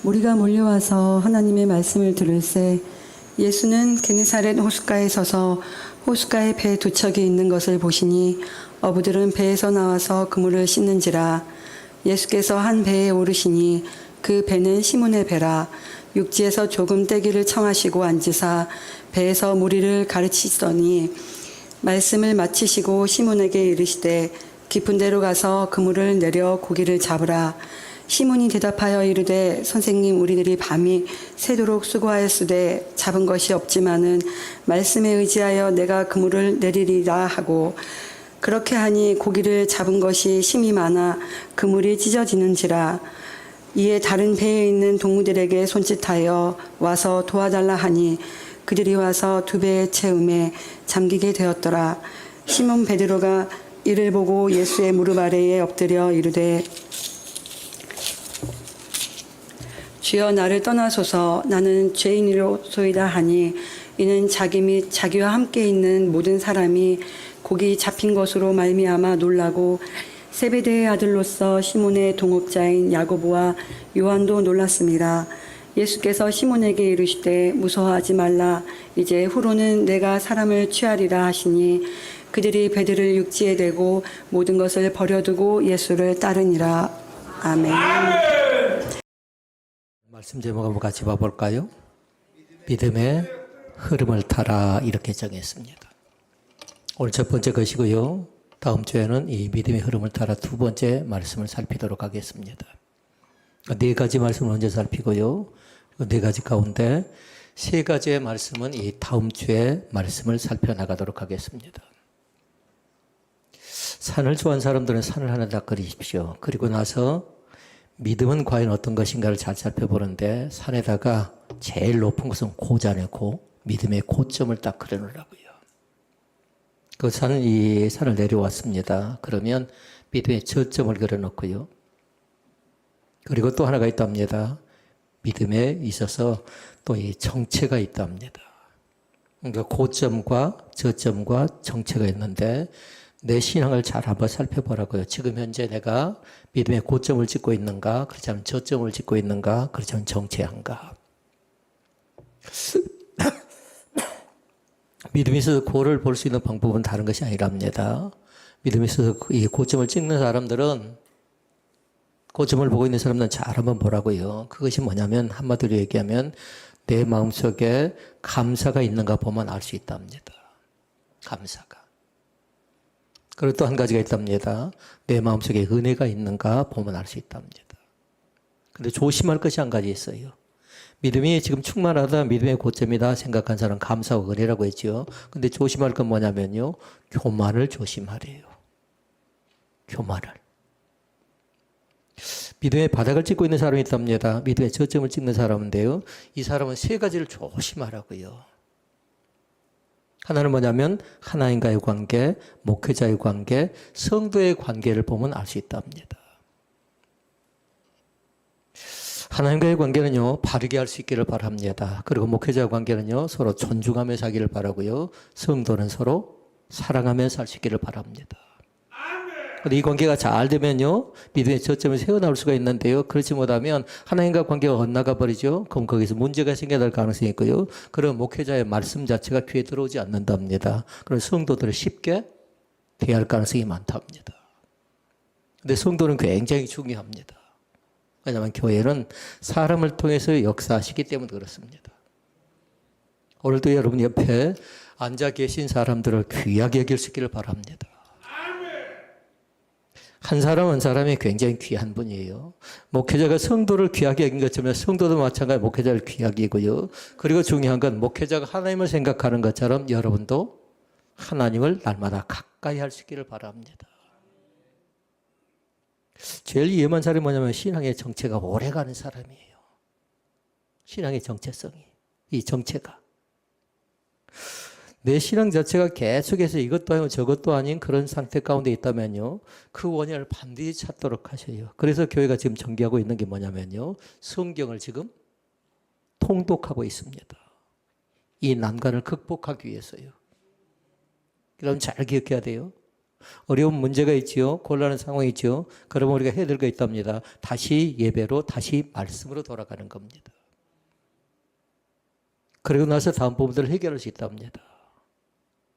무리가 몰려와서 하나님의 말씀을 들을새 예수는 게네사렛 호숫가에 서서 호숫가에 배 두 척이 있는 것을 보시니 어부들은 배에서 나와서 그물을 씻는지라. 예수께서 한 배에 오르시니 그 배는 시몬의 배라. 육지에서 조금 떼기를 청하시고 앉으사 배에서 무리를 가르치시더니 말씀을 마치시고 시몬에게 이르시되 깊은 데로 가서 그물을 내려 고기를 잡으라. 시몬이 대답하여 이르되 선생님, 우리들이 밤이 새도록 수고하였으되 잡은 것이 없지만은 말씀에 의지하여 내가 그물을 내리리라 하고, 그렇게 하니 고기를 잡은 것이 심이 많아 그물이 찢어지는지라. 이에 다른 배에 있는 동무들에게 손짓하여 와서 도와달라 하니 그들이 와서 두 배의 채움에 잠기게 되었더라. 시몬 베드로가 이를 보고 예수의 무릎 아래에 엎드려 이르되 주여, 나를 떠나소서, 나는 죄인이로소이다 하니, 이는 자기 및 자기와 함께 있는 모든 사람이 고기 잡힌 것으로 말미암아 놀라고 세베대의 아들로서 시몬의 동업자인 야고보와 요한도 놀랐습니다. 예수께서 시몬에게 이르시되 무서워하지 말라. 이제 후로는 내가 사람을 취하리라 하시니 그들이 배들을 육지에 대고 모든 것을 버려두고 예수를 따르니라. 아멘. 말씀 제목 한번 같이 봐볼까요? 믿음의 흐름을 타라, 이렇게 정했습니다. 오늘 첫 번째 것이고요. 다음 주에는 이 믿음의 흐름을 따라 두 번째 말씀을 살피도록 하겠습니다. 네 가지 말씀을 먼저 살피고요. 네 가지 가운데 세 가지의 말씀은 이 다음 주에 말씀을 살펴나가도록 하겠습니다. 산을 좋아하는 사람들은 산을 하나 다 그리십시오. 그리고 나서 믿음은 과연 어떤 것인가를 잘 살펴보는데 산에다가 제일 높은 것은 고잖아요. 고. 믿음의 고점을 딱 그려놓으라고요. 그 산은 이 산을 내려왔습니다. 그러면 믿음의 저점을 그려놓고요. 그리고 또 하나가 있답니다. 믿음에 있어서 또 이 정체가 있답니다. 그러니까 고점과 저점과 정체가 있는데 내 신앙을 잘 한번 살펴보라고요. 지금 현재 내가 믿음의 고점을 찍고 있는가, 그렇지 않으면 저점을 찍고 있는가, 그렇지 않으면 정체한가. 믿음에 있어서 고를 볼 수 있는 방법은 다른 것이 아니랍니다. 믿음에 있어서 이 고점을 찍는 사람들은, 고점을 보고 있는 사람들은 잘 한번 보라고요. 그것이 뭐냐면 한마디로 얘기하면 내 마음속에 감사가 있는가 보면 알 수 있답니다. 감사가. 그리고 또 한 가지가 있답니다. 내 마음속에 은혜가 있는가 보면 알 수 있답니다. 근데 조심할 것이 한 가지 있어요. 믿음이 지금 충만하다, 믿음의 고점이다 생각한 사람은 감사와 은혜라고 했죠. 근데 조심할 건 뭐냐면요. 교만을 조심하래요. 교만을. 믿음의 바닥을 찍고 있는 사람이 있답니다. 믿음의 저점을 찍는 사람인데요. 이 사람은 세 가지를 조심하라고요. 하나는 뭐냐면 하나님과의 관계, 목회자의 관계, 성도의 관계를 보면 알 수 있답니다. 하나님과의 관계는요, 바르게 할 수 있기를 바랍니다. 그리고 목회자의 관계는요, 서로 존중하며 살기를 바라고요. 성도는 서로 사랑하며 살 수 있기를 바랍니다. 근데 이 관계가 잘 되면요, 믿음의 저점을 세워나올 수가 있는데요. 그렇지 못하면 하나님과 관계가 엇나가 버리죠. 그럼 거기서 문제가 생겨날 가능성이 있고요. 그런 목회자의 말씀 자체가 귀에 들어오지 않는답니다. 그런 성도들을 쉽게 대할 가능성이 많답니다. 근데 성도는 굉장히 중요합니다. 왜냐하면 교회는 사람을 통해서 역사하시기 때문에 그렇습니다. 오늘도 여러분 옆에 앉아 계신 사람들을 귀하게 여길 수 있기를 바랍니다. 한 사람 한 사람이 굉장히 귀한 분이에요. 목회자가 성도를 귀하게 여긴 것처럼 성도도 마찬가지로 목회자를 귀하게 여기고요. 그리고 중요한 건 목회자가 하나님을 생각하는 것처럼 여러분도 하나님을 날마다 가까이 할 수 있기를 바랍니다. 제일 위험한 사람이 뭐냐면 신앙의 정체가 오래가는 사람이에요. 신앙의 정체성이. 이 정체가. 내 신앙 자체가 계속해서 이것도 아니고 저것도 아닌 그런 상태 가운데 있다면요. 그 원인을 반드시 찾도록 하셔요. 그래서 교회가 지금 전개하고 있는 게 뭐냐면요. 성경을 지금 통독하고 있습니다. 이 난관을 극복하기 위해서요. 여러분 잘 기억해야 돼요. 어려운 문제가 있지요. 곤란한 상황이 있지요. 그러면 우리가 해야 될 거 있답니다. 다시 예배로, 다시 말씀으로 돌아가는 겁니다. 그리고 나서 다음 부분들을 해결할 수 있답니다.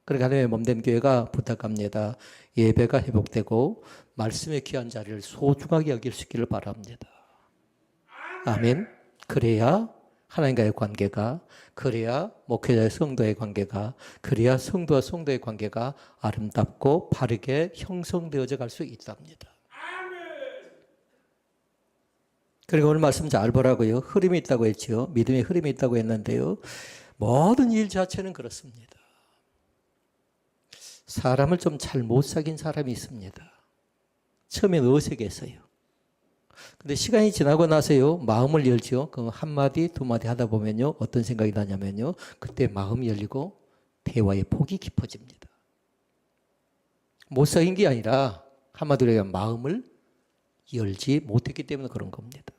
그러니까 하나님의 몸된 교회가 부탁합니다. 예배가 회복되고 말씀의 귀한 자리를 소중하게 여길 수 있기를 바랍니다. 아멘. 그래야 하나님과의 관계가, 그래야 목회자의 성도의 관계가, 그래야 성도와 성도의 관계가 아름답고 바르게 형성되어져 갈 수 있답니다. 그리고 오늘 말씀 잘 보라고요. 흐름이 있다고 했죠. 믿음의 흐름이 있다고 했는데요. 모든 일 자체는 그렇습니다. 사람을 좀 잘 못 사귄 사람이 있습니다. 처음엔 어색했어요. 근데 시간이 지나고 나서요, 마음을 열죠. 그 한마디, 두마디 하다 보면요, 어떤 생각이 나냐면요, 그때 마음이 열리고 대화의 폭이 깊어집니다. 못 사귄 게 아니라 한마디로 얘기하면 마음을 열지 못했기 때문에 그런 겁니다.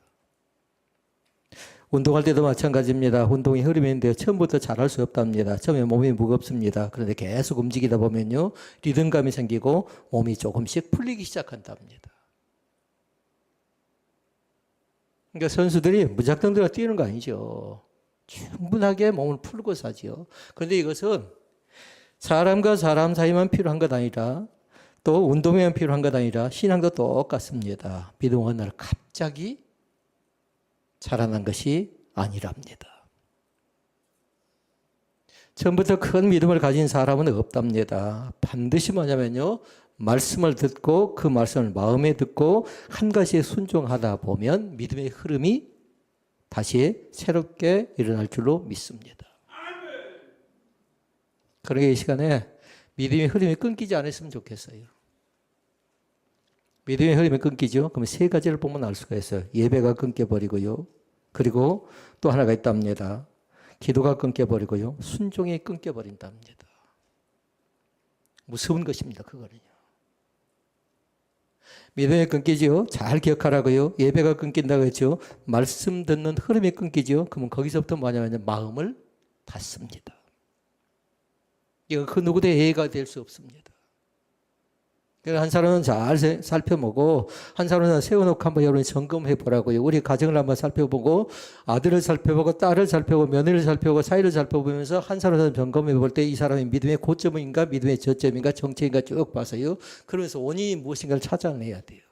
운동할 때도 마찬가지입니다. 운동이 흐름이 있는데 처음부터 잘할 수 없답니다. 처음에 몸이 무겁습니다. 그런데 계속 움직이다 보면요, 리듬감이 생기고 몸이 조금씩 풀리기 시작한답니다. 그러니까 선수들이 무작정 들어 뛰는 거 아니죠. 충분하게 몸을 풀고 사지요. 그런데 이것은 사람과 사람 사이만 필요한 것 아니라 또 운동에만 필요한 것 아니라 신앙도 똑같습니다. 믿음 어느 날 갑자기 자라난 것이 아니랍니다. 처음부터 큰 믿음을 가진 사람은 없답니다. 반드시 뭐냐면요, 말씀을 듣고 그 말씀을 마음에 듣고 한 가지에 순종하다 보면 믿음의 흐름이 다시 새롭게 일어날 줄로 믿습니다. 그러게 이 시간에 믿음의 흐름이 끊기지 않았으면 좋겠어요. 믿음의 흐름이 끊기죠. 그러면 세 가지를 보면 알 수가 있어요. 예배가 끊겨버리고요. 그리고 또 하나가 있답니다. 기도가 끊겨버리고요. 순종이 끊겨버린답니다. 무서운 것입니다. 그거는요. 믿음이 끊기죠. 잘 기억하라고요. 예배가 끊긴다고 했죠. 말씀 듣는 흐름이 끊기죠. 그러면 거기서부터 뭐냐면 마음을 닫습니다. 이거 그 누구도 예의가 될 수 없습니다. 한 사람은 잘 살펴보고 한 사람은 세워놓고 한번 여러분이 점검해 보라고요. 우리 가정을 한번 살펴보고 아들을 살펴보고 딸을 살펴보고 며느리를 살펴보고 사이를 살펴보면서 한 사람은 점검해 볼 때 이 사람이 믿음의 고점인가 믿음의 저점인가 정체인가 쭉 봐서요. 그러면서 원인이 무엇인가를 찾아내야 돼요.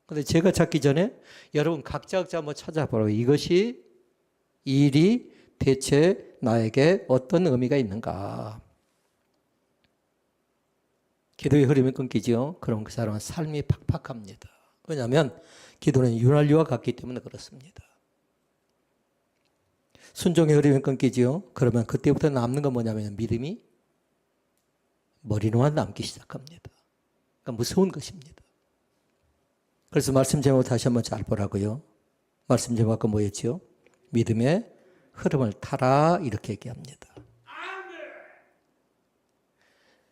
그런데 제가 찾기 전에 여러분 각자 한번 찾아보라고요. 이것이 이 일이 대체 나에게 어떤 의미가 있는가. 기도의 흐름이 끊기죠. 그럼 그 사람은 삶이 팍팍합니다. 왜냐하면 기도는 윤활유와 같기 때문에 그렇습니다. 순종의 흐름이 끊기죠. 그러면 그때부터 남는 건 뭐냐면 믿음이 머리로만 남기 시작합니다. 그러니까 무서운 것입니다. 그래서 말씀 제목 다시 한번 잘 보라고요. 말씀 제목은 뭐였죠? 믿음의 흐름을 타라 이렇게 얘기합니다.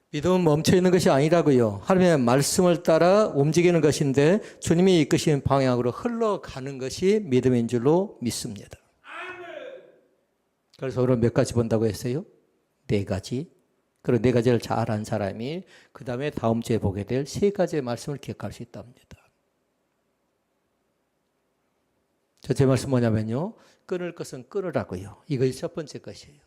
믿음은 멈춰있는 것이 아니라고요. 하나님의 말씀을 따라 움직이는 것인데 주님이 이끄시는 방향으로 흘러가는 것이 믿음인 줄로 믿습니다. 그래서 오늘 몇 가지 본다고 했어요? 4가지. 그리고 4가지를 잘 안 사람이 그 다음에 다음 주에 보게 될 3가지의 말씀을 기억할 수 있답니다. 제 말씀 뭐냐면요. 끊을 것은 끊으라고요. 이것이 첫 번째 것이에요.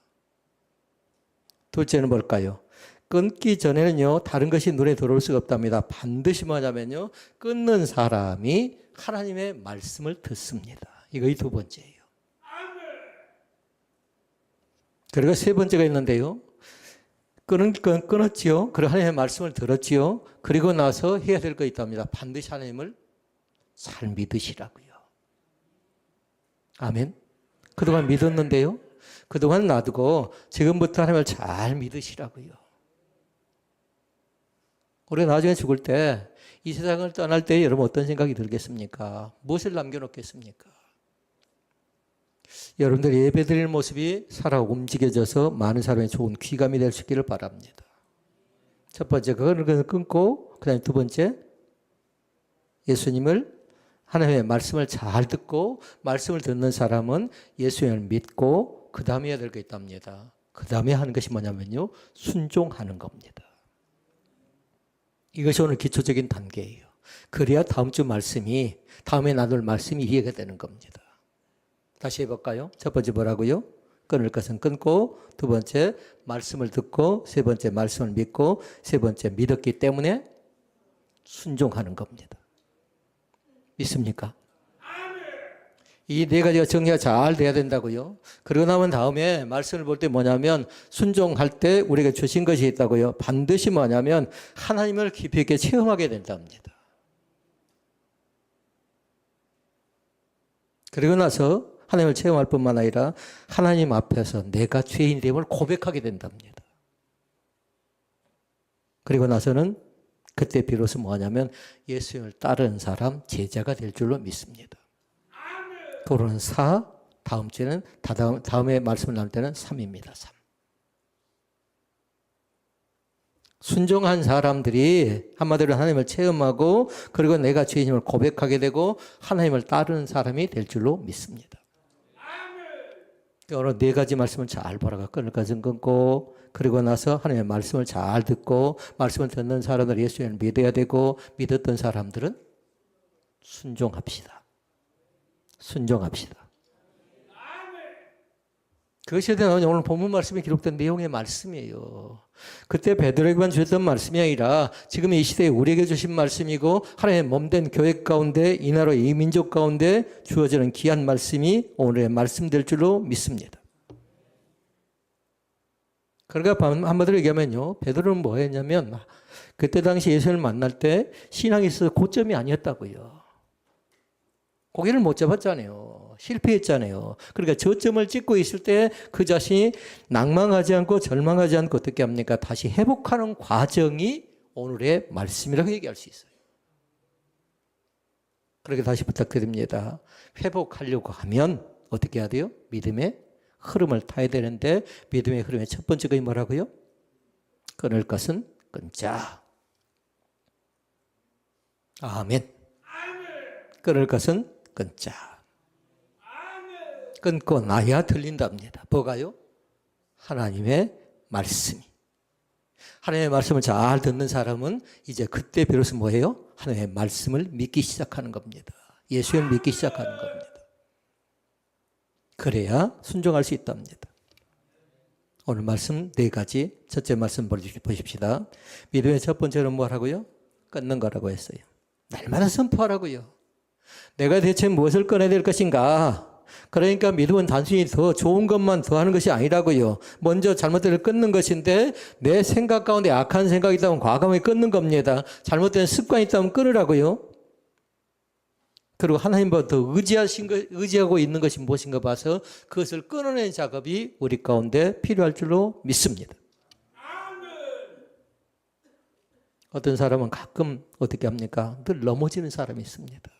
둘째는 뭘까요? 끊기 전에는요, 다른 것이 눈에 들어올 수가 없답니다. 반드시 뭐냐면요, 끊는 사람이 하나님의 말씀을 듣습니다. 이것이 2번째예요. 그리고 3번째가 있는데요, 끊었지요. 그리고 하나님의 말씀을 들었지요. 그리고 나서 해야 될 거 있답니다. 반드시 하나님을 잘 믿으시라고요. 아멘. 그동안 믿었는데요, 그동안 놔두고 지금부터 하나님을 잘 믿으시라고요. 우리가 나중에 죽을 때 이 세상을 떠날 때 여러분 어떤 생각이 들겠습니까? 무엇을 남겨놓겠습니까? 여러분들 예배 드릴 모습이 살아 움직여져서 많은 사람의 좋은 귀감이 될 수 있기를 바랍니다. 첫 번째 그걸 끊고 그 다음에 2번째 예수님을 하나님의 말씀을 잘 듣고 말씀을 듣는 사람은 예수님을 믿고 그 다음에 해야 될 게 있답니다. 그 다음에 하는 것이 뭐냐면요, 순종하는 겁니다. 이것이 오늘 기초적인 단계예요. 그래야 다음 주 말씀이, 다음에 나눌 말씀이 이해가 되는 겁니다. 다시 해볼까요? 첫 번째 뭐라고요? 끊을 것은 끊고, 두 번째 말씀을 듣고, 세 번째 말씀을 믿고, 세 번째 믿었기 때문에 순종하는 겁니다. 믿습니까? 이 네 가지가 정리가 잘 돼야 된다고요. 그러고 나면 다음에 말씀을 볼 때 뭐냐면 순종할 때 우리가 주신 것이 있다고요. 반드시 뭐냐면 하나님을 깊이 있게 체험하게 된답니다. 그리고 나서 하나님을 체험할 뿐만 아니라 하나님 앞에서 내가 죄인됨을 고백하게 된답니다. 그리고 나서는 그때 비로소 뭐냐면 예수님을 따르는 사람, 제자가 될 줄로 믿습니다. 그거는 4, 다음 주에는, 다음에 말씀을 나눌 때는 3입니다. 3. 순종한 사람들이 한마디로 하나님을 체험하고 그리고 내가 죄인임을 고백하게 되고 하나님을 따르는 사람이 될 줄로 믿습니다. 오늘 네 가지 말씀을 잘 보라가 끊을 것은 끊고 그리고 나서 하나님의 말씀을 잘 듣고 말씀을 듣는 사람들 예수님을 믿어야 되고 믿었던 사람들은 순종합시다. 순종합시다. 그것에 대한 오늘 본문 말씀에 기록된 내용의 말씀이에요. 그때 베드로에게만 주셨던 말씀이 아니라 지금 이 시대에 우리에게 주신 말씀이고 하나님의 몸된 교회 가운데 이 나라 이 민족 가운데 주어지는 귀한 말씀이 오늘의 말씀 될 줄로 믿습니다. 그러니까 한마디로 얘기하면요. 베드로는 뭐 했냐면 그때 당시 예수님을 만날 때 신앙이 있어서 고점이 아니었다고요. 고개를 못 잡았잖아요. 실패했잖아요. 그러니까 저점을 찍고 있을 때 그 자신이 낭망하지 않고 절망하지 않고 어떻게 합니까? 다시 회복하는 과정이 오늘의 말씀이라고 얘기할 수 있어요. 그렇게 다시 부탁드립니다. 회복하려고 하면 어떻게 해야 돼요? 믿음의 흐름을 타야 되는데 믿음의 흐름의 첫 번째가 뭐라고요? 끊을 것은 끊자. 아멘. 끊을 것은 끊자. 끊고 나야 들린답니다. 뭐가요? 하나님의 말씀이. 하나님의 말씀을 잘 듣는 사람은 이제 그때 비로소 뭐예요? 하나님의 말씀을 믿기 시작하는 겁니다. 예수를 믿기 시작하는 겁니다. 그래야 순종할 수 있답니다. 오늘 말씀 네 가지. 첫째 말씀 보십시다. 믿음의 첫 번째는 뭐라고요? 끊는 거라고 했어요. 날마다 선포하라고요. 내가 대체 무엇을 꺼내야 될 것인가? 그러니까 믿음은 단순히 더 좋은 것만 더 하는 것이 아니라고요. 먼저 잘못된 걸 끊는 것인데 내 생각 가운데 악한 생각이 있다면 과감하게 끊는 겁니다. 잘못된 습관이 있다면 끊으라고요. 그리고 하나님보다 더 의지하고 있는 것이 무엇인가 봐서 그것을 끊어내는 작업이 우리 가운데 필요할 줄로 믿습니다. 어떤 사람은 가끔 어떻게 합니까? 늘 넘어지는 사람이 있습니다.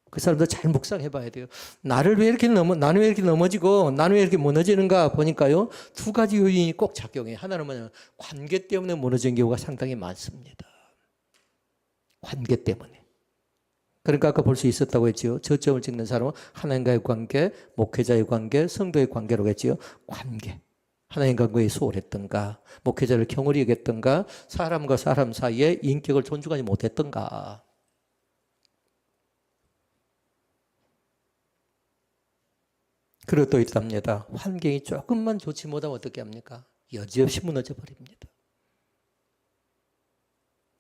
그 사람도 잘 묵상해 봐야 돼요. 나는 왜 이렇게 넘어지고 나는 왜 이렇게 무너지는가 보니까요. 두 가지 요인이 꼭 작용해요. 하나는 뭐냐면 관계 때문에 무너지는 경우가 상당히 많습니다. 관계 때문에. 그러니까 아까 볼 수 있었다고 했지요. 저점을 찍는 사람은 하나님과의 관계, 목회자의 관계, 성도의 관계라고 했지요. 관계. 하나님과 그의 소홀했던가, 목회자를 경홀히 여겼던가, 사람과 사람 사이에 인격을 존중하지 못했던가. 그리고 또 있답니다. 환경이 조금만 좋지 못하면 어떻게 합니까? 여지없이 무너져 버립니다.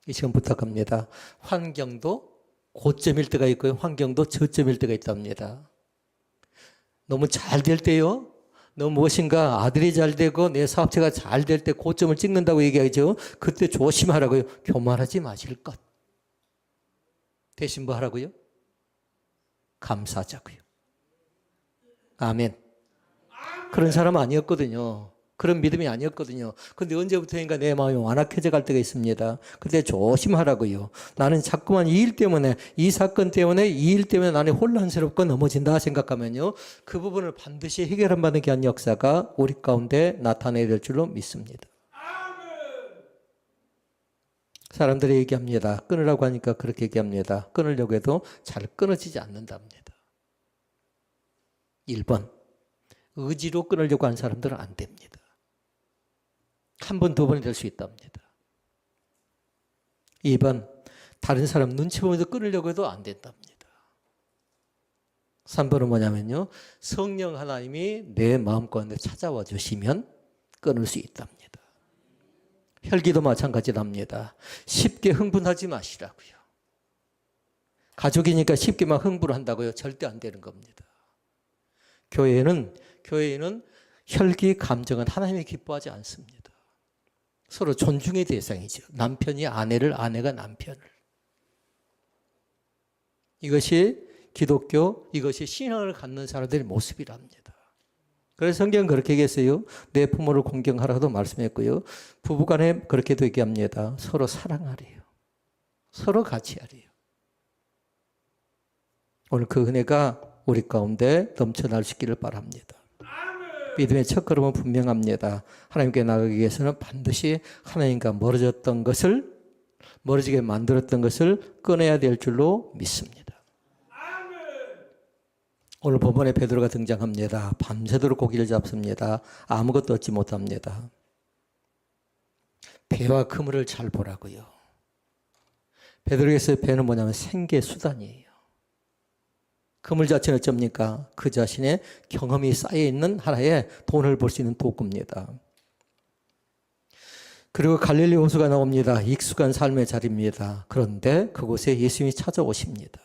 이 시간 부탁합니다. 환경도 고점일 때가 있고요. 환경도 저점일 때가 있답니다. 너무 잘 될 때요. 너무 무엇인가 아들이 잘 되고 내 사업체가 잘 될 때 고점을 찍는다고 얘기하죠. 그때 조심하라고요. 교만하지 마실 것. 대신 뭐 하라고요? 감사하자고요. 아멘. 그런 사람 아니었거든요. 그런 믿음이 아니었거든요. 근데 언제부터인가 내 마음이 완악해져 갈 때가 있습니다. 그때 조심하라고요. 나는 자꾸만 이 일 때문에, 이 사건 때문에, 이 일 때문에 나는 혼란스럽고 넘어진다 생각하면요. 그 부분을 반드시 해결한다는 귀한 역사가 우리 가운데 나타내야 될 줄로 믿습니다. 사람들이 얘기합니다. 끊으라고 하니까 그렇게 얘기합니다. 끊으려고 해도 잘 끊어지지 않는답니다. 1번, 의지로 끊으려고 하는 사람들은 안 됩니다. 한 번, 두 번이 될 수 있답니다. 2번, 다른 사람 눈치 보면서 끊으려고 해도 안 된답니다. 3번은 뭐냐면요, 성령 하나님이 내 마음 가운데 찾아와 주시면 끊을 수 있답니다. 혈기도 마찬가지랍니다. 쉽게 흥분하지 마시라고요. 가족이니까 쉽게 막 흥분한다고요? 절대 안 되는 겁니다. 교회는 혈기, 감정은 하나님이 기뻐하지 않습니다. 서로 존중의 대상이죠. 남편이 아내를, 아내가 남편을. 이것이 기독교, 이것이 신앙을 갖는 사람들의 모습이랍니다. 그래서 성경은 그렇게 얘기했어요. 내 부모를 공경하라고도 말씀했고요. 부부간에 그렇게도 얘기합니다. 서로 사랑하래요. 서로 같이 하래요. 오늘 그 은혜가 우리 가운데 넘쳐날 수 있기를 바랍니다. 믿음의 첫걸음은 분명합니다. 하나님께 나가기 위해서는 반드시 하나님과 멀어지게 만들었던 것을 꺼내야 될 줄로 믿습니다. 오늘 본문에 베드로가 등장합니다. 밤새도록 고기를 잡습니다. 아무것도 얻지 못합니다. 배와 그물을 잘 보라고요. 베드로에서 배는 뭐냐면 생계 수단이에요. 그물 자체는 어쩝니까? 그 자신의 경험이 쌓여있는 하나의 돈을 벌 수 있는 도구입니다. 그리고 갈릴리 호수가 나옵니다. 익숙한 삶의 자리입니다. 그런데 그곳에 예수님이 찾아오십니다.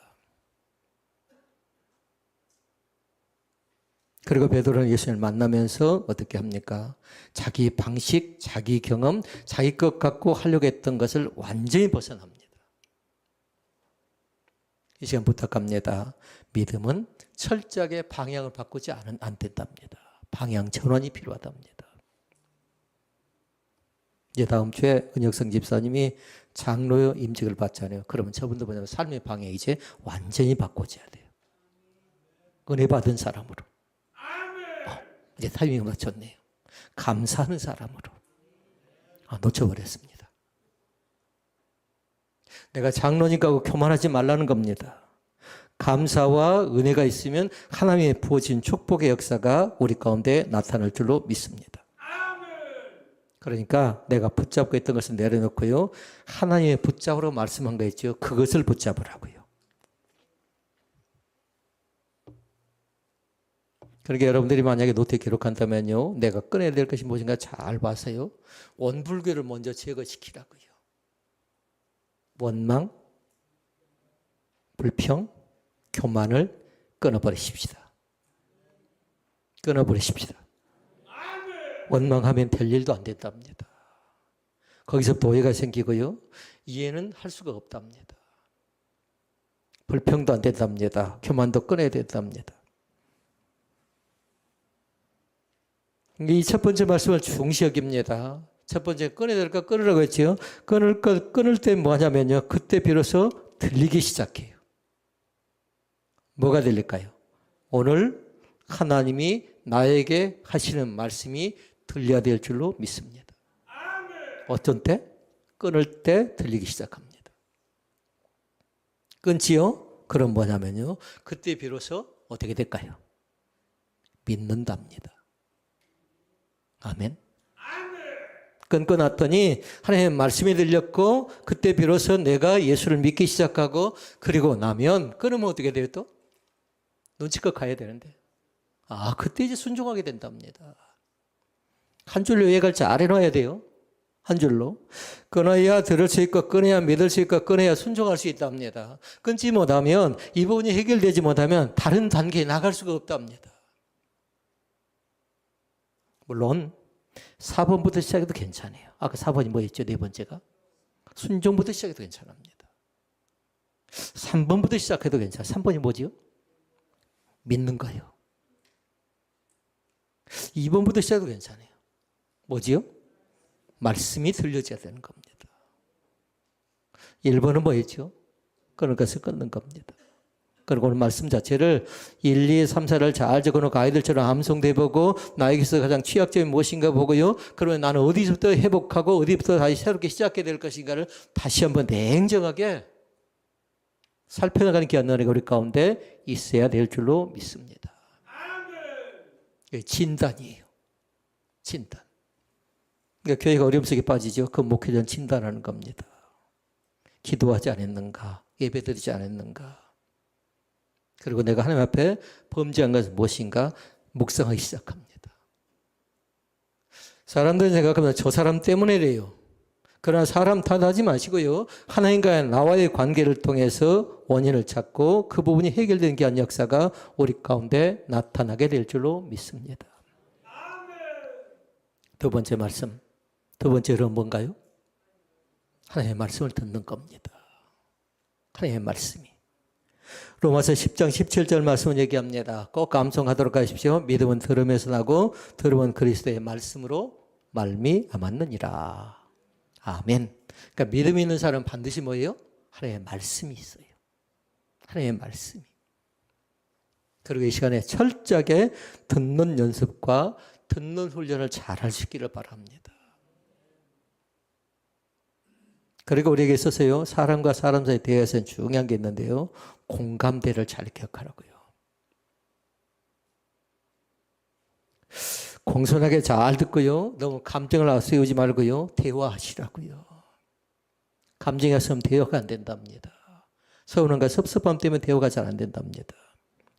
그리고 베드로는 예수님을 만나면서 어떻게 합니까? 자기 방식, 자기 경험, 자기 것 갖고 하려고 했던 것을 완전히 벗어납니다. 이 시간 부탁합니다. 믿음은 철저하게 방향을 바꾸지 안 된답니다. 방향 전환이 필요하답니다. 이제 다음 주에 은혁성 집사님이 장로 임직을 받잖아요. 그러면 저분도 뭐냐면 삶의 방향 이제 완전히 바꿔줘야 돼요. 은혜 받은 사람으로. 이제 타이밍이 맞췄네요. 감사하는 사람으로. 놓쳐버렸습니다. 내가 장로니까 교만하지 말라는 겁니다. 감사와 은혜가 있으면 하나님의 부어진 축복의 역사가 우리 가운데 나타날 줄로 믿습니다. 그러니까 내가 붙잡고 있던 것을 내려놓고요. 하나님의 붙잡으라고 말씀한 거 있죠. 그것을 붙잡으라고요. 그러니까 여러분들이 만약에 노트에 기록한다면요. 내가 꺼내야 될 것이 무엇인가 잘 봐서요. 원불교를 먼저 제거시키라고요. 원망, 불평, 교만을 끊어버리십시다. 끊어버리십시다. 원망하면 될 일도 안 된답니다. 거기서부터 오해가 생기고요. 이해는 할 수가 없답니다. 불평도 안 된답니다. 교만도 끊어야 된답니다. 이 첫 번째 말씀을 중시 여깁니다. 첫 번째 끊어야 될까 끊으라고 했죠. 끊을 때 뭐냐면요. 그때 비로소 들리기 시작해요. 뭐가 들릴까요? 오늘 하나님이 나에게 하시는 말씀이 들려야 될 줄로 믿습니다. 어떤 때? 끊을 때 들리기 시작합니다. 끊지요? 그럼 뭐냐면요. 그때 비로소 어떻게 될까요? 믿는답니다. 아멘. 끊고 났더니 하나님의 말씀이 들렸고 그때 비로소 내가 예수를 믿기 시작하고 그리고 나면 끊으면 어떻게 돼요 또? 눈치껏 가야 되는데 그때 이제 순종하게 된답니다. 한 줄로 얘기할 줄 알아놔야 돼요. 한 줄로. 끊어야 들을 수 있고 끊어야 믿을 수 있고 끊어야 순종할 수 있답니다. 끊지 못하면 이 부분이 해결되지 못하면 다른 단계에 나갈 수가 없답니다. 물론 4번부터 시작해도 괜찮아요. 아까 4번이 뭐였죠? 네 번째가? 순종부터 시작해도 괜찮습니다. 3번부터 시작해도 괜찮아요. 3번이 뭐지요? 믿는 거예요. 2번부터 시작해도 괜찮아요. 뭐지요? 말씀이 들려져야 되는 겁니다. 1번은 뭐였죠? 끊을 것을 끊는 겁니다. 그리고 오늘 말씀 자체를 1, 2, 3, 4를 잘 적어놓고 아이들처럼 암송돼 보고 나에게서 가장 취약점이 무엇인가 보고요. 그러면 나는 어디서부터 회복하고 어디부터 다시 새롭게 시작해야 될 것인가를 다시 한번 냉정하게 살펴나가는 기한날이 우리 가운데 있어야 될 줄로 믿습니다. 진단이에요. 진단. 그러니까 교회가 어려움 속에 빠지죠. 그 목회자는 진단하는 겁니다. 기도하지 않았는가? 예배드리지 않았는가? 그리고 내가 하나님 앞에 범죄한 것은 무엇인가? 묵상하기 시작합니다. 사람들이 생각하면 저 사람 때문에래요. 그러나 사람 탓하지 마시고요. 하나님과 나와의 관계를 통해서 원인을 찾고 그 부분이 해결되는 귀한 역사가 우리 가운데 나타나게 될 줄로 믿습니다. 두 번째 말씀. 두 번째는 뭔가요? 하나님의 말씀을 듣는 겁니다. 하나님의 말씀이. 로마서 10장 17절 말씀을 얘기합니다. 꼭 감성하도록 하십시오. 믿음은 들음에서 나고 들음은 그리스도의 말씀으로 말미암았느니라. 아멘. 그러니까 믿음 있는 사람은 반드시 뭐예요? 하나님의 말씀이 있어요. 하나님의 말씀이. 그리고 이 시간에 철저하게 듣는 연습과 듣는 훈련을 잘 할 수 있기를 바랍니다. 그리고 우리에게 있어서요, 사람과 사람 사이의 대화에서는 중요한 게 있는데요, 공감대를 잘 기억하라고요. 공손하게 잘 듣고요, 너무 감정을 앞세우지 말고요, 대화하시라고요. 감정이 없으면 대화가 안 된답니다. 서운함과 섭섭함 때문에 대화가 잘 안 된답니다.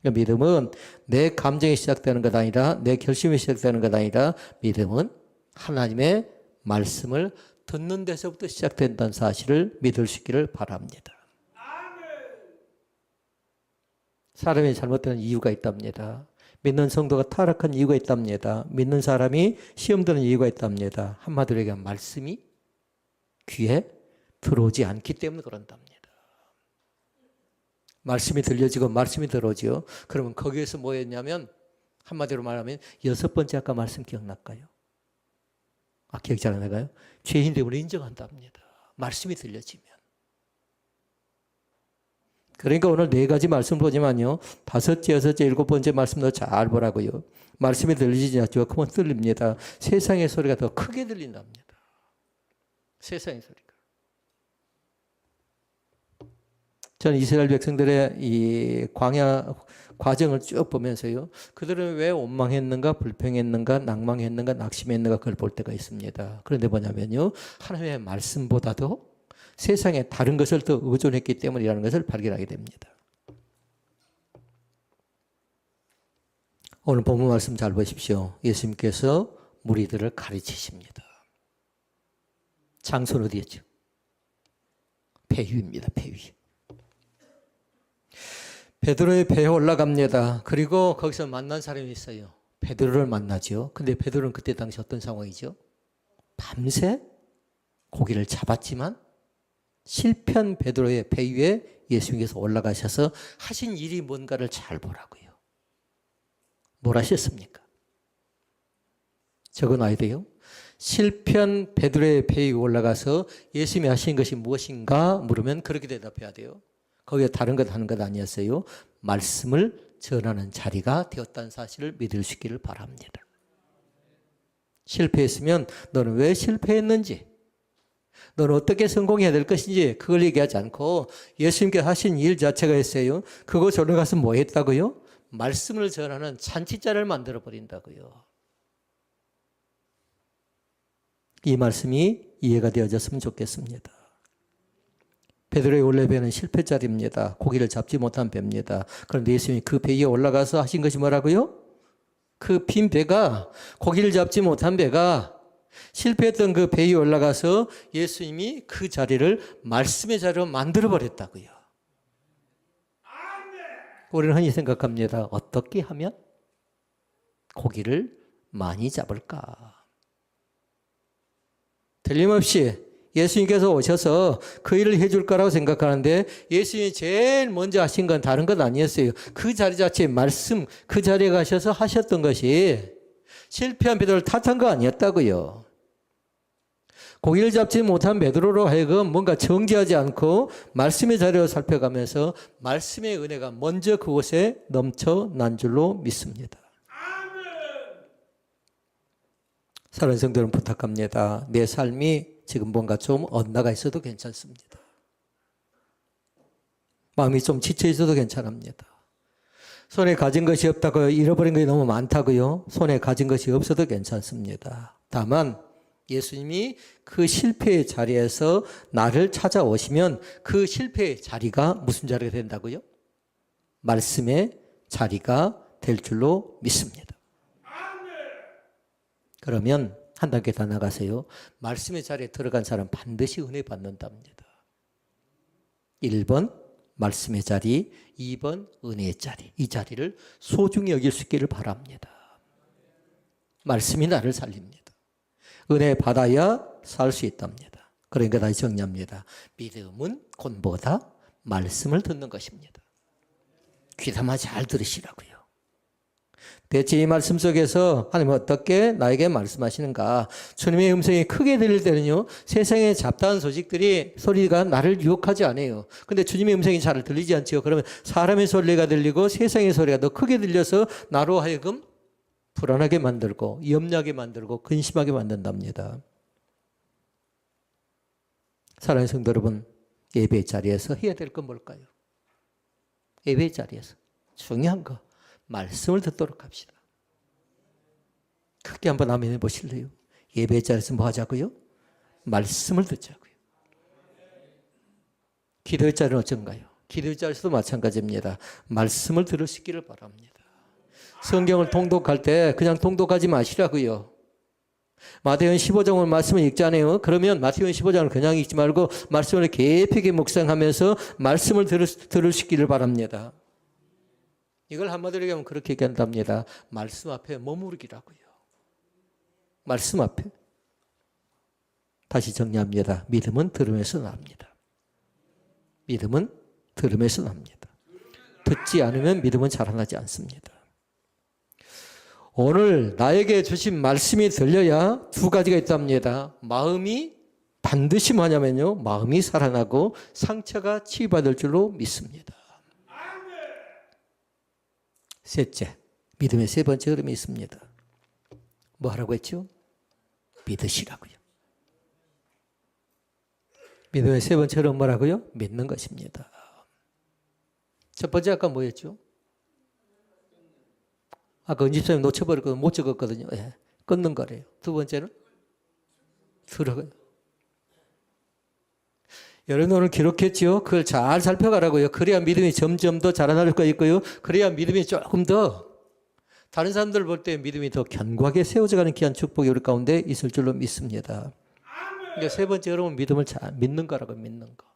그러니까 믿음은 내 감정이 시작되는 것 아니라, 내 결심이 시작되는 것 아니라, 믿음은 하나님의 말씀을 듣는 데서부터 시작된다는 사실을 믿을 수 있기를 바랍니다. 사람이 잘못되는 이유가 있답니다. 믿는 성도가 타락한 이유가 있답니다. 믿는 사람이 시험 드는 이유가 있답니다. 한마디로 얘기하면 말씀이 귀에 들어오지 않기 때문에 그런답니다. 말씀이 들려지고 말씀이 들어오죠. 그러면 거기에서 뭐였냐면, 한마디로 말하면 6번째 아까 말씀 기억날까요? 기억 잘 안 나가요? 죄인 되면 인정한답니다. 말씀이 들려지면. 그러니까 오늘 4가지 말씀 보지만요, 5째, 6째, 7번째 말씀도 잘 보라고요. 말씀이 들리지 않죠. 그러면 들립니다. 세상의 소리가 더 크게 들린답니다. 세상의 소리가. 저는 이스라엘 백성들의 이 광야 과정을 쭉 보면서요, 그들은 왜 원망했는가, 불평했는가, 낭망했는가, 낙심했는가, 그걸 볼 때가 있습니다. 그런데 뭐냐면요, 하나님의 말씀보다도 세상에 다른 것을 더 의존했기 때문이라는 것을 발견하게 됩니다. 오늘 본문 말씀 잘 보십시오. 예수님께서 무리들을 가르치십니다. 장소는 어디였죠? 배위입니다. 배위. 베드로의 배에 올라갑니다. 그리고 거기서 만난 사람이 있어요. 베드로를 만나죠. 근데 베드로는 그때 당시 어떤 상황이죠? 밤새 고기를 잡았지만 실패한 베드로의 배 위에 예수님께서 올라가셔서 하신 일이 뭔가를 잘 보라고요. 뭘 하셨습니까? 적어놔야 돼요. 실패한 베드로의 배 위에 올라가서 예수님이 하신 것이 무엇인가 물으면 그렇게 대답해야 돼요. 거기에 다른 것 하는 것 아니었어요. 말씀을 전하는 자리가 되었다는 사실을 믿을 수 있기를 바랍니다. 실패했으면 너는 왜 실패했는지, 너는 어떻게 성공해야 될 것인지 그걸 얘기하지 않고 예수님께서 하신 일 자체가 있어요. 그곳에 올라가서 뭐 했다고요? 말씀을 전하는 잔치자를 만들어 버린다고요. 이 말씀이 이해가 되어졌으면 좋겠습니다. 베드로의 원래 배는 실패자리입니다. 고기를 잡지 못한 배입니다. 그런데 예수님이 그 배 위에 올라가서 하신 것이 뭐라고요? 그 빈 배가, 고기를 잡지 못한 배가 실패했던 그 배 위에 올라가서 예수님이 그 자리를 말씀의 자리로 만들어 버렸다고요. 우리는 흔히 생각합니다. 어떻게 하면 고기를 많이 잡을까? 틀림없이 예수님께서 오셔서 그 일을 해줄 거라고 생각하는데 예수님이 제일 먼저 하신 건 다른 것 아니었어요. 그 자리 자체의 말씀, 그 자리에 가셔서 하셨던 것이 실패한 베드로를 탓한 거 아니었다고요. 고기를 잡지 못한 베드로로 하여금 뭔가 정지하지 않고 말씀의 자리로 살펴가면서 말씀의 은혜가 먼저 그곳에 넘쳐난 줄로 믿습니다. 사랑하는 성도는 부탁합니다. 내 삶이 지금 뭔가 좀 엇나가 있어도 괜찮습니다. 마음이 좀 지쳐 있어도 괜찮습니다. 손에 가진 것이 없다고 잃어버린 것이 너무 많다고요? 손에 가진 것이 없어도 괜찮습니다. 다만 예수님이 그 실패의 자리에서 나를 찾아오시면 그 실패의 자리가 무슨 자리가 된다고요? 말씀의 자리가 될 줄로 믿습니다. 그러면 한 단계 더 나가세요. 말씀의 자리에 들어간 사람 반드시 은혜 받는답니다. 1번 말씀의 자리, 2번 은혜의 자리. 이 자리를 소중히 여길 수 있기를 바랍니다. 말씀이 나를 살립니다. 은혜 받아야 살 수 있답니다. 그러니까 다시 정리합니다. 믿음은 곤보다 말씀을 듣는 것입니다. 귀담아 잘 들으시라고요. 대체 이 말씀 속에서 하나님은 어떻게 나에게 말씀하시는가? 주님의 음성이 크게 들릴 때는요, 세상의 잡다한 소리가 나를 유혹하지 않아요. 근데 주님의 음성이 잘 들리지 않죠. 그러면 사람의 소리가 들리고 세상의 소리가 더 크게 들려서 나로 하여금 불안하게 만들고 염려하게 만들고 근심하게 만든답니다. 사랑하는 성도 여러분, 예배 자리에서 해야 될 건 뭘까요? 예배 자리에서 중요한 거 말씀을 듣도록 합시다. 크게 한번 아멘 해보실래요? 예배 자리에서 뭐 하자고요? 말씀을 듣자고요. 기도의 자리는 어쩐가요? 기도의 자리에서도 마찬가지입니다. 말씀을 들으시기를 바랍니다. 성경을 통독할 때 그냥 통독하지 마시라고요. 마태복음 15장을 말씀을 읽잖아요. 그러면 마태복음 15장을 그냥 읽지 말고 말씀을 깊이 묵상하면서 말씀을 들으시기를 바랍니다. 이걸 한마디로 얘기하면 그렇게 얘기한답니다. 말씀 앞에 머무르기라고요. 말씀 앞에. 다시 정리합니다. 믿음은 들음에서 납니다. 믿음은 들음에서 납니다. 듣지 않으면 믿음은 자라나지 않습니다. 오늘 나에게 주신 말씀이 들려야 두 가지가 있답니다. 마음이 반드시 뭐냐면요, 마음이 살아나고 상처가 치유받을 줄로 믿습니다. 셋째, 믿음의 세 번째 흐름이 있습니다. 뭐 하라고 했죠? 믿으시라고요. 믿음의 세 번째 흐름은 뭐라고요? 믿는 것입니다. 첫 번째 아까 뭐였죠? 아까 은집사님 놓쳐버렸거든요. 못 적었거든요. 예, 끊는 거래요. 두 번째는 들어가요. 여러분 오늘 기록했죠? 그걸 잘 살펴가라고요. 그래야 믿음이 점점 더 자라날 거 있고요. 그래야 믿음이 조금 더 다른 사람들 볼 때 믿음이 더 견고하게 세워져가는 귀한 축복이 우리 가운데 있을 줄로 믿습니다. 그러니까 세 번째 여러분 믿음을 잘 믿는 거라고 믿는 거.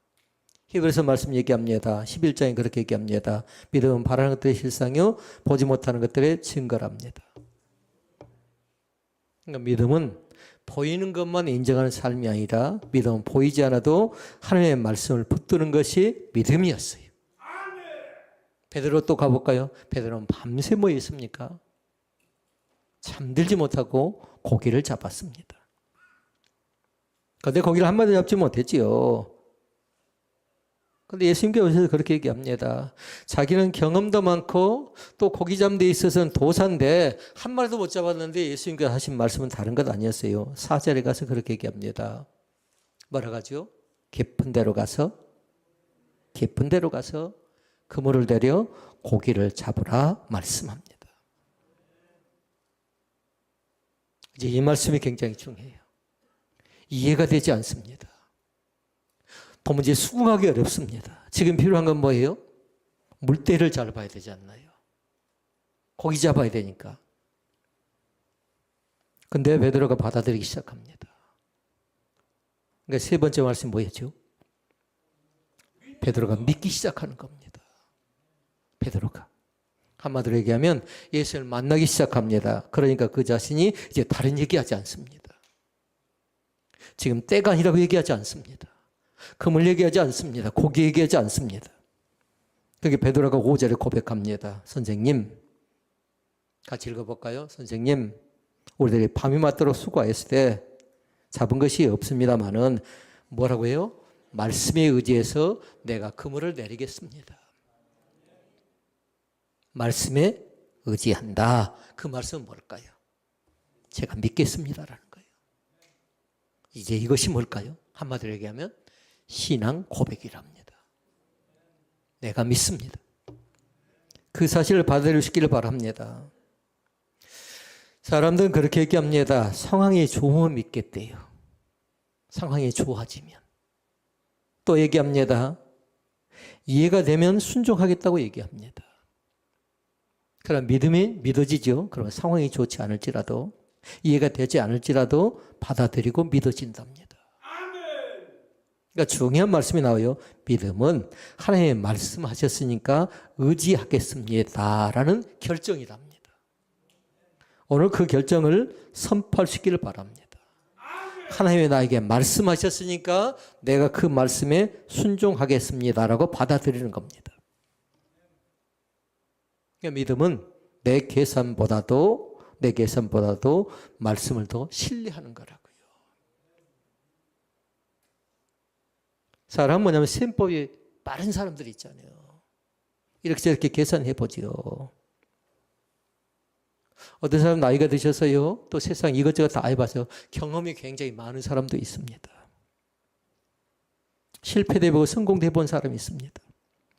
히브리서 말씀 얘기합니다. 11장에 그렇게 얘기합니다. 믿음은 바라는 것들의 실상이요 보지 못하는 것들의 증거랍니다. 그러니까 믿음은 보이는 것만 인정하는 삶이 아니라 믿음은 보이지 않아도 하나님의 말씀을 붙드는 것이 믿음이었어요. 베드로 또 가볼까요? 베드로는 밤새 뭐 했습니까? 잠들지 못하고 고기를 잡았습니다. 그런데 고기를 한마디 잡지 못했지요. 그런데 예수님께 오셔서 그렇게 얘기합니다. 자기는 경험도 많고 또 고기 잡는 데 있어서는 도사인데 한 마리도 못 잡았는데 예수님께서 하신 말씀은 다른 것 아니었어요. 4절에 가서 그렇게 얘기합니다. 뭐라고 하죠? 깊은 데로 가서 그물을 내려 고기를 잡으라 말씀합니다. 이제 이 말씀이 굉장히 중요해요. 이해가 되지 않습니다. 도무지 수긍하기 어렵습니다. 지금 필요한 건 뭐예요? 물때를 잘 봐야 되지 않나요? 고기 잡아야 되니까. 근데 베드로가 받아들이기 시작합니다. 그러니까 세 번째 말씀 뭐였죠? 베드로가 믿기 시작하는 겁니다. 베드로가. 한마디로 얘기하면 예수를 만나기 시작합니다. 그러니까 그 자신이 이제 다른 얘기하지 않습니다. 지금 때가 아니라고 얘기하지 않습니다. 그물 얘기하지 않습니다. 고기 얘기하지 않습니다. 그게 베드로가 5절에 고백합니다. 선생님, 같이 읽어볼까요? 선생님, 우리들이 밤이 맞도록 수고했을 때 잡은 것이 없습니다마는 뭐라고 해요? 말씀에 의지해서 내가 그물을 내리겠습니다. 말씀에 의지한다. 그 말씀은 뭘까요? 제가 믿겠습니다라는 거예요. 이제 이것이 뭘까요? 한마디로 얘기하면 신앙 고백이랍니다. 내가 믿습니다. 그 사실을 받아들이시기를 바랍니다. 사람들은 그렇게 얘기합니다. 상황이 좋으면 믿겠대요. 상황이 좋아지면. 또 얘기합니다. 이해가 되면 순종하겠다고 얘기합니다. 그럼 믿음이 믿어지죠. 그러면 상황이 좋지 않을지라도, 이해가 되지 않을지라도 받아들이고 믿어진답니다. 그러니까 중요한 말씀이 나와요. 믿음은 하나님의 말씀하셨으니까 의지하겠습니다라는 결정이랍니다. 오늘 그 결정을 선포할 수 있기를 바랍니다. 하나님이 나에게 말씀하셨으니까 내가 그 말씀에 순종하겠습니다라고 받아들이는 겁니다. 그러니까 믿음은 내 계산보다도 말씀을 더 신뢰하는 거라고요. 사람은 뭐냐면 셈법이 빠른 사람들이 있잖아요. 이렇게 저렇게 계산해 보지요. 어떤 사람 나이가 드셔서요, 또 세상 이것저것 다 해봐서 경험이 굉장히 많은 사람도 있습니다. 실패돼 보고 성공돼 본 사람이 있습니다.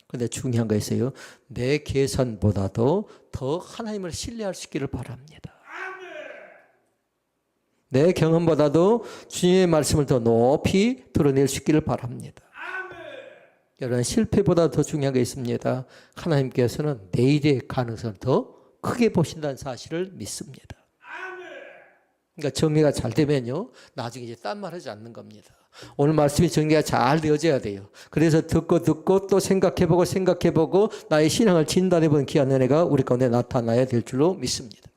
그런데 중요한 거 있어요. 내 계산보다도 더 하나님을 신뢰할 수 있기를 바랍니다. 내 경험보다도 주님의 말씀을 더 높이 드러낼 수 있기를 바랍니다. 여러분, 실패보다 더 중요한 게 있습니다. 하나님께서는 내일의 가능성을 더 크게 보신다는 사실을 믿습니다. 그러니까 정리가 잘 되면요, 나중에 이제 딴 말 하지 않는 겁니다. 오늘 말씀이 정리가 잘 되어져야 돼요. 그래서 듣고 또 생각해보고 나의 신앙을 진단해보는 귀한 은혜가 우리 가운데 나타나야 될 줄로 믿습니다.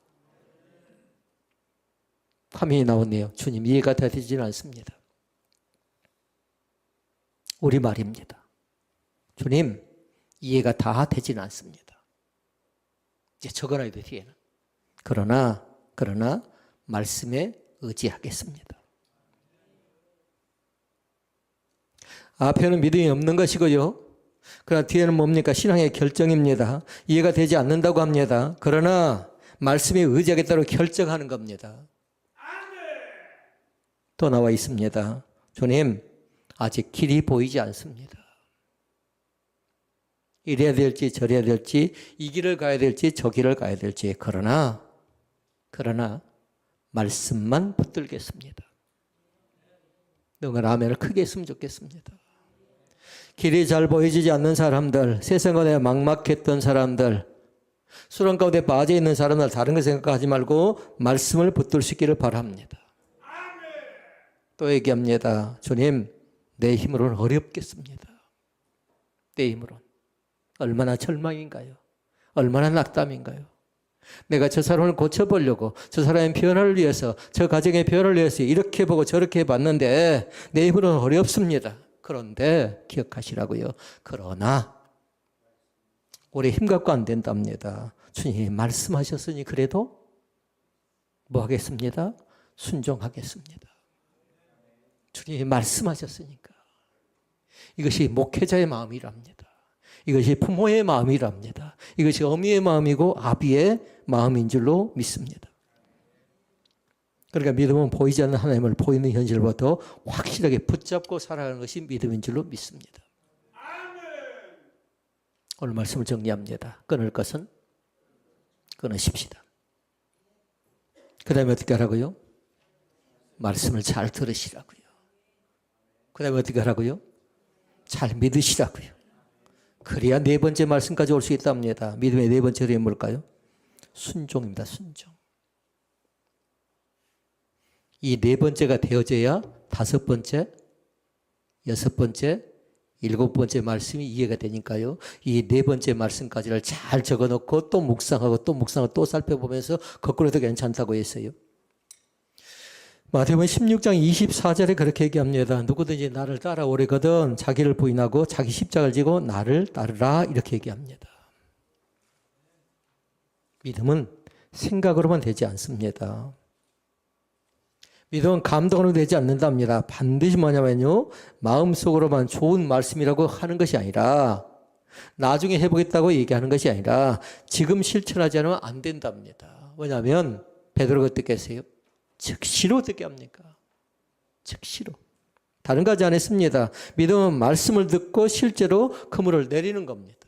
화면이 나오네요. 주님, 이해가 다 되지는 않습니다. 우리 말입니다. 주님, 이해가 다 되지는 않습니다. 이제 적어놔야 돼, 뒤에는. 그러나 말씀에 의지하겠습니다. 앞에는 믿음이 없는 것이고요. 그러나 뒤에는 뭡니까? 신앙의 결정입니다. 이해가 되지 않는다고 합니다. 그러나 말씀에 의지하겠다고 결정하는 겁니다. 또 나와 있습니다. 주님, 아직 길이 보이지 않습니다. 이래야 될지 저래야 될지, 이 길을 가야 될지 저 길을 가야 될지, 그러나 말씀만 붙들겠습니다. 누가 아멘을 크게 했으면 좋겠습니다. 길이 잘 보여지지 않는 사람들, 세상 가운데 막막했던 사람들, 수렁 가운데 빠져 있는 사람들, 다른 거 생각하지 말고 말씀을 붙들 수 있기를 바랍니다. 또 얘기합니다. 주님, 내 힘으로는 어렵겠습니다. 내 힘으로는. 얼마나 절망인가요? 얼마나 낙담인가요? 내가 저 사람을 고쳐보려고, 저 사람의 변화를 위해서, 저 가정의 변화를 위해서 이렇게 보고 저렇게 봤는데 내 힘으로는 어렵습니다. 그런데 기억하시라고요. 그러나 우리 힘 갖고 안 된답니다. 주님이 말씀하셨으니 그래도 뭐 하겠습니다? 순종하겠습니다. 주님이 말씀하셨으니까. 이것이 목회자의 마음이랍니다. 이것이 부모의 마음이랍니다. 이것이 어미의 마음이고 아비의 마음인 줄로 믿습니다. 그러니까 믿음은 보이지 않는 하나님을 보이는 현실보다 확실하게 붙잡고 살아가는 것이 믿음인 줄로 믿습니다. 오늘 말씀을 정리합니다. 끊을 것은 끊으십시다. 그 다음에 어떻게 하라고요? 말씀을 잘 들으시라고요. 그 다음에 어떻게 하라고요? 잘 믿으시라고요. 그래야 네 번째 말씀까지 올 수 있답니다. 믿음의 네 번째 흐름이 뭘까요? 순종입니다. 순종. 이 네 번째가 되어져야 다섯 번째, 여섯 번째, 일곱 번째 말씀이 이해가 되니까요. 이 네 번째 말씀까지를 잘 적어놓고 또 묵상하고 또 살펴보면서 거꾸로도 괜찮다고 했어요. 마태복음 16장 24절에 그렇게 얘기합니다. 누구든지 나를 따라오려거든 자기를 부인하고 자기 십자가를 지고 나를 따르라, 이렇게 얘기합니다. 믿음은 생각으로만 되지 않습니다. 믿음은 감동으로 되지 않는답니다. 반드시 뭐냐면요, 마음속으로만 좋은 말씀이라고 하는 것이 아니라, 나중에 해보겠다고 얘기하는 것이 아니라 지금 실천하지 않으면 안 된답니다. 왜냐하면 베드로가 어떻게 했어요? 즉시로 어떻게 합니까? 즉시로. 다른 거 하지 않았습니다. 믿음은 말씀을 듣고 실제로 그물을 내리는 겁니다.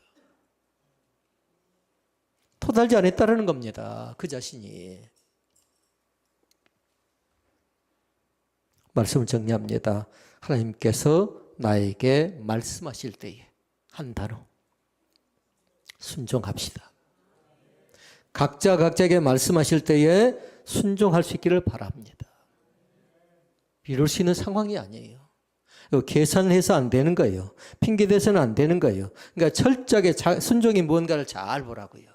토달지 않았다는 겁니다. 그 자신이. 말씀을 정리합니다. 하나님께서 나에게 말씀하실 때에 한 단어, 순종합시다. 각자 각자에게 말씀하실 때에 순종할 수 있기를 바랍니다. 미룰 수 있는 상황이 아니에요. 계산해서 안 되는 거예요. 핑계대서는 안 되는 거예요. 그러니까 철저하게 순종이 뭔가를 잘 보라고요.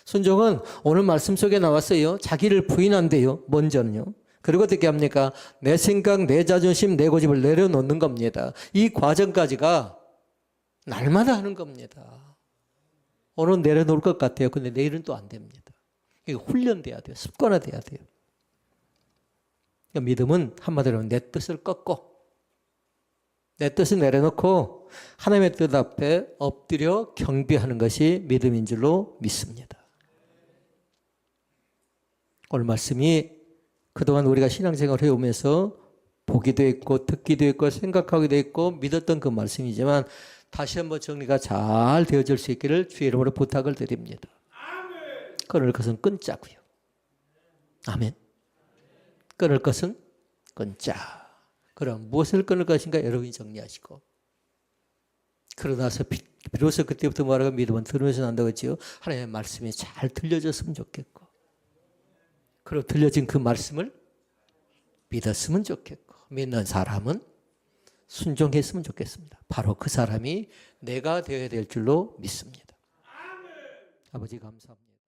순종은 오늘 말씀 속에 나왔어요. 자기를 부인한대요. 먼저는요. 그리고 어떻게 합니까? 내 생각, 내 자존심, 내 고집을 내려놓는 겁니다. 이 과정까지가 날마다 하는 겁니다. 오늘 내려놓을 것 같아요. 근데 내일은 또 안 됩니다. 이거 훈련돼야 돼요. 습관화돼야 돼요. 그러니까 믿음은 한마디로 내 뜻을 꺾고 내 뜻을 내려놓고 하나님의 뜻 앞에 엎드려 경배하는 것이 믿음인 줄로 믿습니다. 오늘 말씀이 그동안 우리가 신앙생활을 해오면서 보기도 했고 듣기도 했고 생각하기도 했고 믿었던 그 말씀이지만 다시 한번 정리가 잘 되어질 수 있기를 주의 이름으로 부탁을 드립니다. 끊을 것은 끊자고요. 아멘. 끊을 것은 끊자. 그럼 무엇을 끊을 것인가 여러분이 정리하시고 그러나서 비로소 그때부터 뭐라고 믿음은 들으면서 난다고 했지요. 하나님의 말씀이 잘 들려졌으면 좋겠고 그리고 들려진 그 말씀을 믿었으면 좋겠고 믿는 사람은 순종했으면 좋겠습니다. 바로 그 사람이 내가 되어야 될 줄로 믿습니다. 아버지 감사합니다.